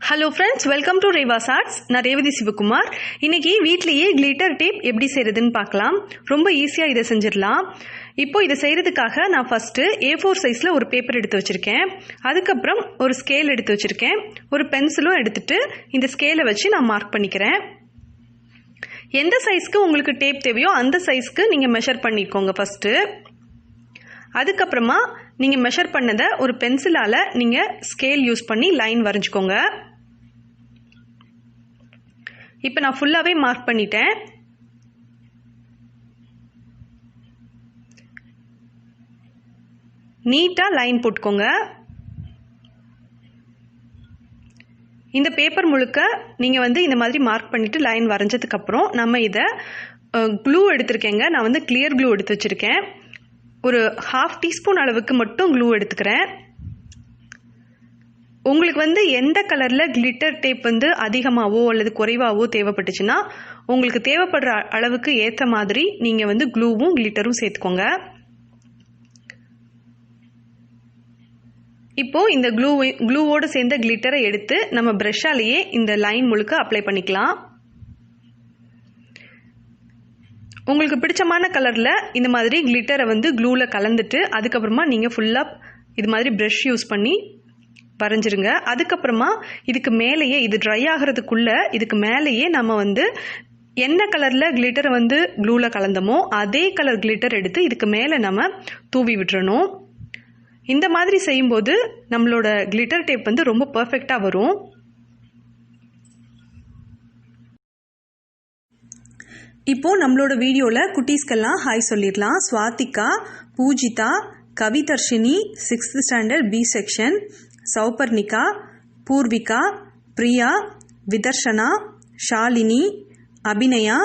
Hello friends, welcome to Reva's arts. நான் ரேவதி சிவகுமார். இன்னைக்கு வீட்லேயே கிளிட்டர் டேப் எப்படி செய்கிறதுன்னு பார்க்கலாம். ரொம்ப ஈஸியாக இதை செஞ்சிடலாம். இப்போ இதை செய்கிறதுக்காக நான் ஃபஸ்ட்டு A4 சைஸில் ஒரு பேப்பர் எடுத்து வச்சுருக்கேன். அதுக்கப்புறம் ஒரு ஸ்கேல் எடுத்து வச்சுருக்கேன். ஒரு பென்சிலும் எடுத்துகிட்டு இந்த ஸ்கேலை வச்சு நான் மார்க் பண்ணிக்கிறேன். எந்த சைஸ்க்கு உங்களுக்கு டேப் தேவையோ அந்த சைஸ்க்கு நீங்கள் மெஷர் பண்ணிக்கோங்க ஃபஸ்ட்டு. அதுக்கப்புறமா நீங்கள் மெஷர் பண்ணதை ஒரு பென்சிலால் நீங்கள் ஸ்கேல் யூஸ் பண்ணி லைன் வரைஞ்சிக்கோங்க. இப்போ நான் ஃபுல்லாகவே மார்க் பண்ணிட்டேன். நீட்டாக லைன் போட்டுக்கோங்க. இந்த பேப்பர் முழுக்க நீங்கள் இந்த மாதிரி மார்க் பண்ணிவிட்டு லைன் வரைஞ்சதுக்கப்புறம் நம்ம இதை க்ளூ எடுத்துருக்கேங்க. நான் கிளியர் க்ளூ எடுத்து வச்சுருக்கேன். ஒரு 1/2 டீஸ்பூன் அளவுக்கு மட்டும் க்ளூ எடுத்துக்கிறேன். உங்களுக்கு எந்த கலரில் கிளிட்டர் டேப் அதிகமாகவோ அல்லது குறைவாகவோ தேவைப்பட்டுச்சுன்னா உங்களுக்கு தேவைப்படுற அளவுக்கு ஏற்ற மாதிரி நீங்கள் க்ளூவும் கிளிட்டரும் சேர்த்துக்கோங்க. இப்போது இந்த க்ளூவோடு சேர்ந்த கிளிட்டரை எடுத்து நம்ம ப்ரஷ்ஷாலேயே இந்த லைன் முழுக்க அப்ளை பண்ணிக்கலாம். உங்களுக்கு பிடிச்சமான கலரில் இந்த மாதிரி கிளிட்டரை க்ளூவில் கலந்துட்டு அதுக்கப்புறமா நீங்கள் ஃபுல்லாக இது மாதிரி ப்ரஷ் யூஸ் பண்ணி வரைஞ்சிருங்க. அதுக்கப்புறமா இதுக்கு மேலேயே இது ட்ரை ஆகிறதுக்குள்ளே இதுக்கு மேலேயே நம்ம என்ன கலரில் கிளிட்டரை க்ளூவில் கலந்தமோ அதே கலர் கிளிட்டர் எடுத்து இதுக்கு மேலே நம்ம தூவி விட்டுறணும். இந்த மாதிரி செய்யும்போது நம்மளோட கிளிட்டர் டேப் ரொம்ப பர்ஃபெக்டாக வரும். இப்போது நம்மளோட வீடியோவில் குட்டீஸ்க்கெல்லாம் ஹாய் சொல்லிடலாம். Swathika, Poojitha, Kavidharshini 6th standard B section, Souparnika, Poorvika, Priya, Vidharshana, Shalini, Abinaya,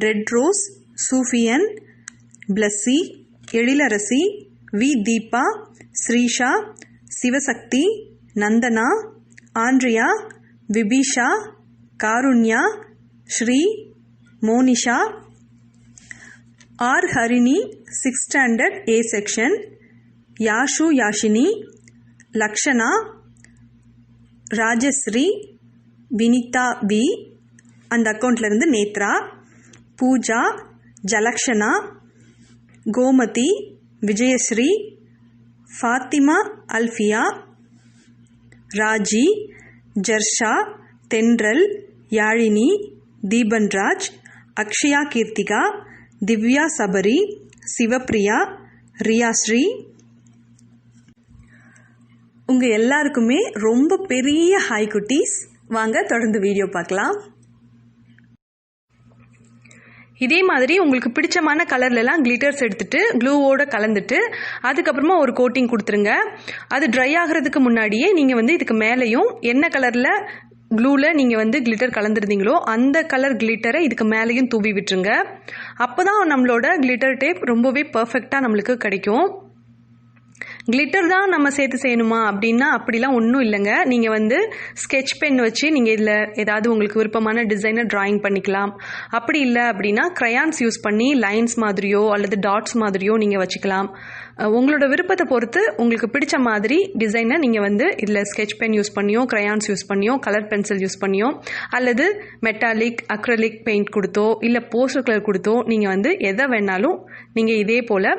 red rose, Sufiyan, Blessy, Ezhilarasi, V Deepa, Srisha, Sivasakthi, Nandana, Andrea, Vibisha, Karunya, Sri, Monisha, R Harini 6th standard A section, Yashu Yashini, Lakshana, Rajasri, Vinitha V, அந்த அக்கௌண்ட்லேருந்து நேத்ரா, பூஜா, ஜலக்ஷனா, கோமதி, விஜயஸ்ரீ, ஃபாத்திமா அல்ஃபியா, ராஜி, ஜர்ஷா, தென்றல், யாழினி, தீபன்ராஜ், அக்ஷயா கீர்த்திகா, திவ்யா சபரி, சிவப்பிரியா, ரியாஸ்ரீ. உங்கள் எல்லாருக்குமே ரொம்ப பெரிய ஹாய் குட்டீஸ். வாங்க தொடர்ந்து வீடியோ பார்க்கலாம். இதே மாதிரி உங்களுக்கு பிடிச்சமான கலர்லலாம் கிளிட்டர்ஸ் எடுத்துகிட்டு க்ளூவோடு கலந்துட்டு அதுக்கப்புறமா ஒரு கோட்டிங் கொடுத்துருங்க. அது ட்ரை ஆகிறதுக்கு முன்னாடியே நீங்கள் இதுக்கு மேலேயும் என்ன கலரில் க்ளூவில் நீங்கள் கிளிட்டர் கலந்துருந்தீங்களோ அந்த கலர் கிளிட்டரை இதுக்கு மேலேயும் தூவி விட்டுருங்க. அப்போ தான் நம்மளோட கிளிட்டர் டேப் ரொம்பவே பர்ஃபெக்டாக நம்மளுக்கு கிடைக்கும். கிளிட்டர் தான் நம்ம சேர்த்து செய்யணுமா அப்படின்னா அப்படிலாம் ஒன்றும் இல்லைங்க. நீங்கள் ஸ்கெட்ச் பென் வச்சு நீங்கள் இதில் ஏதாவது உங்களுக்கு விருப்பமான டிசைனை ட்ராயிங் பண்ணிக்கலாம். அப்படி இல்லை அப்படின்னா க்ரையான்ஸ் யூஸ் பண்ணி லைன்ஸ் மாதிரியோ அல்லது டாட்ஸ் மாதிரியோ நீங்கள் வச்சுக்கலாம். உங்களோட விருப்பத்தை பொறுத்து உங்களுக்கு பிடிச்ச மாதிரி டிசைனை நீங்கள் இதில் ஸ்கெட்ச் பென் யூஸ் பண்ணியோ க்ரையான்ஸ் யூஸ் பண்ணியோ கலர் பென்சில் யூஸ் பண்ணியோ அல்லது மெட்டாலிக் அக்ரலிக் பெயிண்ட் கொடுத்தோ இல்லை போஸ்டர் கலர் கொடுத்தோ நீங்கள் எதை வேணாலும் நீங்கள் இதே போல்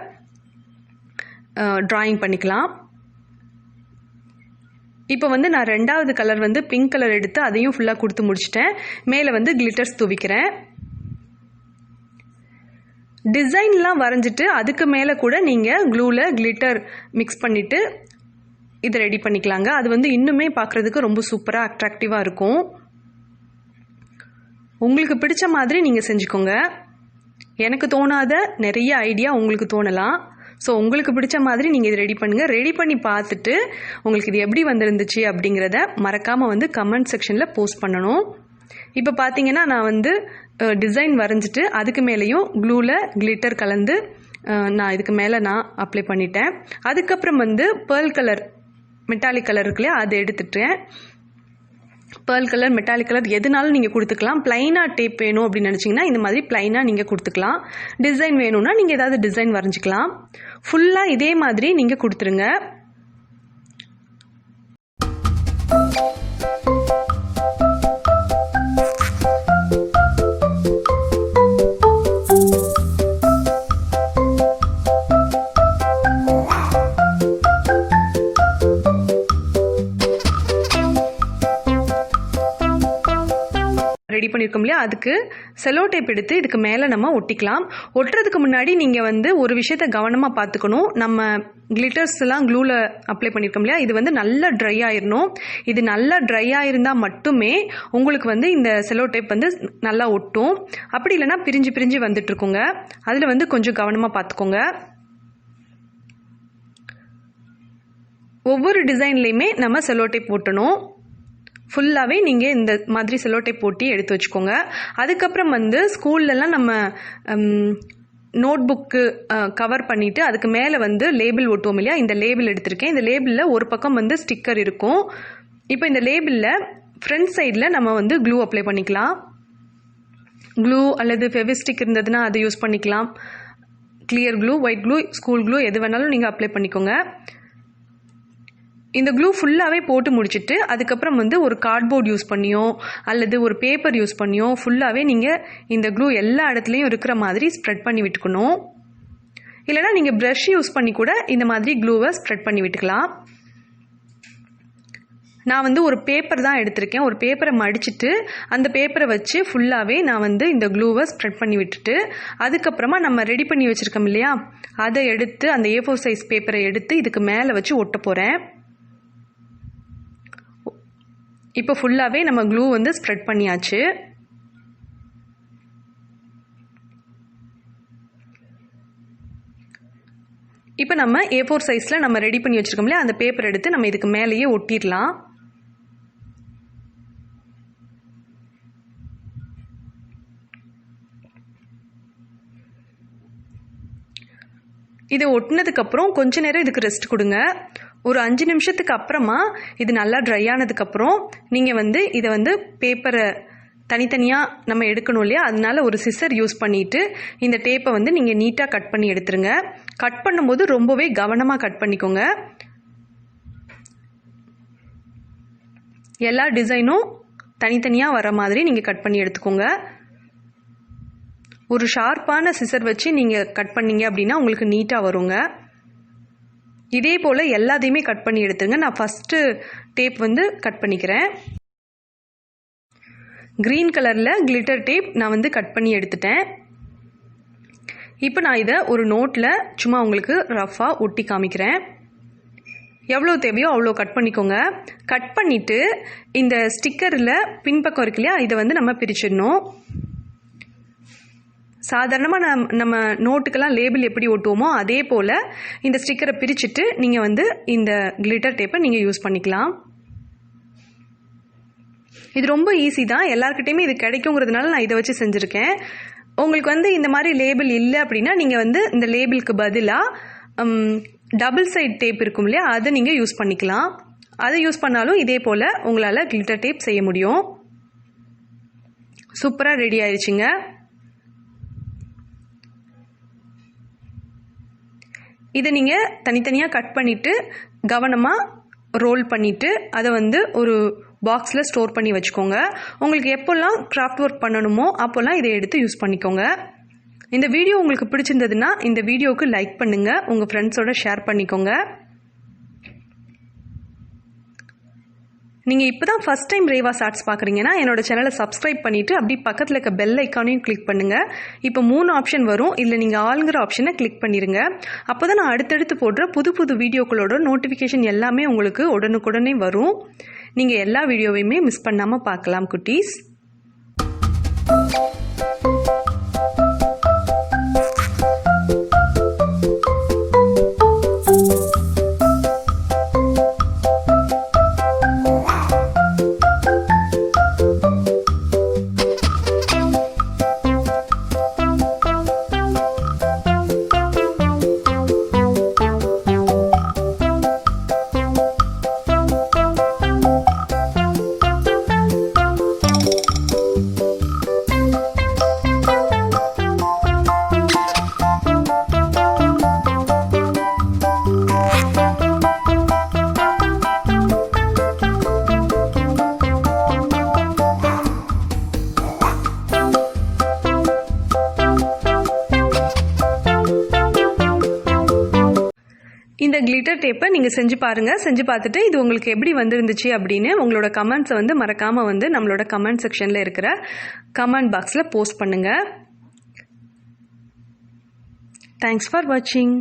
ட்ராயிங் பண்ணிக்கலாம். இப்போ நான் 2வது கலர் பிங்க் கலர் எடுத்து அதையும் ஃபுல்லாக கொடுத்து முடிச்சிட்டேன். மேலே கிளிட்டர்ஸ் தூவிக்கிறேன். டிசைன்லாம் வரைஞ்சிட்டு அதுக்கு மேலே கூட நீங்கள் க்ளூவில் கிளிட்டர் மிக்ஸ் பண்ணிவிட்டு இதை ரெடி பண்ணிக்கலாங்க. அது இன்னுமே பார்க்குறதுக்கு ரொம்ப சூப்பராக அட்ராக்டிவாக இருக்கும். உங்களுக்கு பிடிச்ச மாதிரி நீங்கள் செஞ்சுக்கோங்க. எனக்கு தோணாத நிறைய ஐடியா உங்களுக்கு தோணலாம். ஸோ உங்களுக்கு பிடிச்ச மாதிரி நீங்கள் இது ரெடி பண்ணுங்கள். ரெடி பண்ணி பார்த்துட்டு உங்களுக்கு இது எப்படி வந்திருந்துச்சு அப்படிங்கிறத மறக்காமல் கமெண்ட் செக்ஷனில் போஸ்ட் பண்ணணும். இப்போ பார்த்தீங்கன்னா நான் டிசைன் வரைஞ்சிட்டு அதுக்கு மேலேயும் க்ளூவில் கிளிட்டர் கலந்து நான் இதுக்கு மேலே நான் அப்ளை பண்ணிட்டேன். அதுக்கப்புறம் பேர்ல் கலர் மெட்டாலிக் கலர் இருக்குல்லையா அதை எடுத்துட்டேன். பேர்ல் கலர் மெட்டாலிக் கலர் எதுனாலும் நீங்கள் கொடுத்துக்கலாம். ப்ளைனாக டேப் வேணும் அப்படின்னு நினச்சிங்கன்னா இந்த மாதிரி ப்ளைனாக நீங்கள் கொடுத்துக்கலாம். டிசைன் வேணும்னா நீங்கள் ஏதாவது டிசைன் வரைஞ்சிக்கலாம். ஃபுல்லாக இதே மாதிரி நீங்கள் கொடுத்துருங்க. ரெடி பண்ணியிருக்கோம் இல்லையா, அதுக்கு செலோ டேப் எடுத்து இதுக்கு மேலே நம்ம ஒட்டிக்கலாம். ஒட்டுறதுக்கு முன்னாடி நீங்கள் வந்து ஒரு விஷயத்தை கவனமாக பார்த்துக்கணும். நம்ம கிளிட்டர்ஸ் எல்லாம் க்ளூவில் அப்ளை பண்ணியிருக்கோம் இல்லையா, இது வந்து நல்லா ட்ரை ஆயிடணும். இது நல்லா ட்ரை ஆயிருந்தால் மட்டுமே உங்களுக்கு வந்து இந்த செலோ டேப் வந்து நல்லா ஒட்டும். அப்படி இல்லைன்னா பிரிஞ்சு பிரிஞ்சு வந்துட்டு இருக்குங்க. அதில் வந்து கொஞ்சம் கவனமாக பார்த்துக்கோங்க. ஒவ்வொரு டிசைன்லேயுமே நம்ம செலோ டேப் ஒட்டணும். ஃபுல்லாகவே நீங்கள் இந்த மாதிரி செலோ டேப் போட்டி எடுத்து வச்சுக்கோங்க. அதுக்கப்புறம் வந்து ஸ்கூல்லலாம் நம்ம நோட் புக்கு கவர் பண்ணிவிட்டு அதுக்கு மேலே வந்து லேபிள் ஒட்டுவோம் இல்லையா, இந்த லேபிள் எடுத்திருக்கேன். இந்த லேபிளில் ஒரு பக்கம் வந்து ஸ்டிக்கர் இருக்கும். இப்போ இந்த லேபிளில் ஃப்ரண்ட் சைடில் நம்ம வந்து க்ளூ அப்ளை பண்ணிக்கலாம். க்ளூ அல்லது ஃபெவிஸ்டிக் இருந்ததுன்னா அதை யூஸ் பண்ணிக்கலாம். Clear glue, white glue, school glue எது வேணாலும் நீங்கள் அப்ளை பண்ணிக்கோங்க. இந்த க்ளூ ஃபுல்லாகவே போட்டு முடிச்சுட்டு அதுக்கப்புறம் வந்து ஒரு கார்ட்போர்ட் யூஸ் பண்ணியோ அல்லது ஒரு பேப்பர் யூஸ் பண்ணியோ ஃபுல்லாகவே நீங்கள் இந்த க்ளூ எல்லா இடத்துலையும் இருக்கிற மாதிரி ஸ்ப்ரெட் பண்ணி விட்டுக்கணும். இல்லைனா நீங்கள் ப்ரஷ் யூஸ் பண்ணி கூட இந்த மாதிரி க்ளூவை ஸ்ப்ரெட் பண்ணி விட்டுக்கலாம். நான் வந்து ஒரு பேப்பர் தான் எடுத்திருக்கேன். ஒரு பேப்பரை மடிச்சுட்டு அந்த பேப்பரை வச்சு ஃபுல்லாகவே நான் வந்து இந்த க்ளூவை ஸ்ப்ரெட் பண்ணி விட்டுட்டு அதுக்கப்புறமா நம்ம ரெடி பண்ணி வச்சுருக்கோம் இல்லையா, அதை எடுத்து அந்த A4 சைஸ் பேப்பரை எடுத்து இதுக்கு மேலே வச்சு ஒட்ட போகிறேன். இப்போ ஃபுல்லாகவே நம்ம க்ளூ வந்து ஸ்ப்ரெட் பண்ணியாச்சு. இப்போ நம்ம A4 சைஸில் நம்ம ரெடி பண்ணி வச்சுருக்கோம் இல்லையா, அந்த பேப்பர் எடுத்து நம்ம இதுக்கு மேலேயே ஒட்டிடலாம். இதை ஒட்டினதுக்கப்புறம் கொஞ்ச நேரம் இதுக்கு ரெஸ்ட் கொடுங்க. ஒரு 5 நிமிஷத்துக்கு அப்புறமா இது நல்லா ட்ரை ஆனதுக்கப்புறம் நீங்கள் வந்து இதை வந்து பேப்பரை தனித்தனியாக நம்ம எடுக்கணும் இல்லையா, அதனால ஒரு சிசர் யூஸ் பண்ணிவிட்டு இந்த டேப்பை வந்து நீங்கள் நீட்டாக கட் பண்ணி எடுத்துருங்க. கட் பண்ணும்போது ரொம்பவே கவனமாக கட் பண்ணிக்கோங்க. எல்லா டிசைனும் தனித்தனியாக வர மாதிரி நீங்கள் கட் பண்ணி எடுத்துக்கோங்க. ஒரு ஷார்ப்பான சிசர் வச்சு நீங்கள் கட் பண்ணீங்க அப்படின்னா உங்களுக்கு நீட்டாக வருங்க. இதே போல் எல்லாத்தையுமே கட் பண்ணி எடுத்துங்க. நான் ஃபஸ்ட்டு டேப் வந்து கட் பண்ணிக்கிறேன். க்ரீன் கலரில் கிளிட்டர் டேப் நான் வந்து கட் பண்ணி எடுத்துட்டேன். இப்போ நான் இதை ஒரு நோட்டில் சும்மா உங்களுக்கு ரஃபாக ஒட்டி காமிக்கிறேன். எவ்வளோ தேவையோ அவ்வளோ கட் பண்ணிக்கோங்க. கட் பண்ணிவிட்டு இந்த ஸ்டிக்கரில் பின்பக்கம் இருக்கு இல்லையா, இதை வந்து நம்ம பிரிச்சிடணும். சாதாரணமாக நம்ம நோட்டுக்கெல்லாம் லேபிள் எப்படி ஒட்டுவோமோ அதே போல் இந்த ஸ்டிக்கரை பிரிச்சுட்டு நீங்கள் வந்து இந்த கிளிட்டர் டேப்பை நீங்கள் யூஸ் பண்ணிக்கலாம். இது ரொம்ப ஈஸி தான், எல்லாருக்கிட்டையுமே இது கிடைக்குங்கிறதுனால நான் இதை வச்சு செஞ்சுருக்கேன். உங்களுக்கு வந்து இந்த மாதிரி லேபிள் இல்லை அப்படின்னா நீங்கள் வந்து இந்த லேபிளுக்கு பதிலாக டபுள் சைட் டேப் இருக்கும் இல்லையா, அதை நீங்கள் யூஸ் பண்ணிக்கலாம். அதை யூஸ் பண்ணாலும் இதே போல் உங்களால் கிளிட்டர் டேப் செய்ய முடியும். சூப்பராக ரெடி ஆயிடுச்சுங்க. இதை நீங்கள் தனித்தனியாக கட் பண்ணிவிட்டு கவனமாக ரோல் பண்ணிவிட்டு அதை வந்து ஒரு பாக்ஸில் ஸ்டோர் பண்ணி வச்சுக்கோங்க. உங்களுக்கு எப்போல்லாம் கிராஃப்ட் ஒர்க் பண்ணணுமோ அப்போல்லாம் இதை எடுத்து யூஸ் பண்ணிக்கோங்க. இந்த வீடியோ உங்களுக்கு பிடிச்சிருந்ததுன்னா இந்த வீடியோவுக்கு லைக் பண்ணுங்கள், உங்கள் ஃப்ரெண்ட்ஸோட ஷேர் பண்ணிக்கோங்க. நீங்கள் இப்போ தான் ஃபஸ்ட் டைம் ரேவாஸ் ஆர்ட்ஸ் பார்க்குறீங்கன்னா என்னோட சேனலை சப்ஸ்கிரைப் பண்ணிவிட்டு அப்படி பக்கத்தில் இருக்க பெல் ஐக்கானையும் கிளிக் பண்ணுங்கள். இப்போ 3 ஆப்ஷன் வரும், இல்லை நீங்கள் ஆளுங்கிற ஆப்ஷனை கிளிக் பண்ணிடுங்க. அப்போ தான் நான் அடுத்தடுத்து போடுற புது புது வீடியோக்களோட நோட்டிஃபிகேஷன் எல்லாமே உங்களுக்கு உடனுக்குடனே வரும். நீங்கள் எல்லா வீடியோவையுமே மிஸ் பண்ணாமல் பார்க்கலாம் குட்டீஸ். இந்த கிளிட்டர் டேப்பை நீங்கள் செஞ்சு பாருங்கள். செஞ்சு பார்த்துட்டு இது உங்களுக்கு எப்படி வந்துருந்துச்சு அப்படின்னு உங்களோட கமெண்ட்ஸை வந்து மறக்காமல் வந்து நம்மளோட கமெண்ட் செக்ஷனில் இருக்கிற கமெண்ட் பாக்ஸில் போஸ்ட் பண்ணுங்கள். தேங்க்ஸ் ஃபார் வாட்சிங்.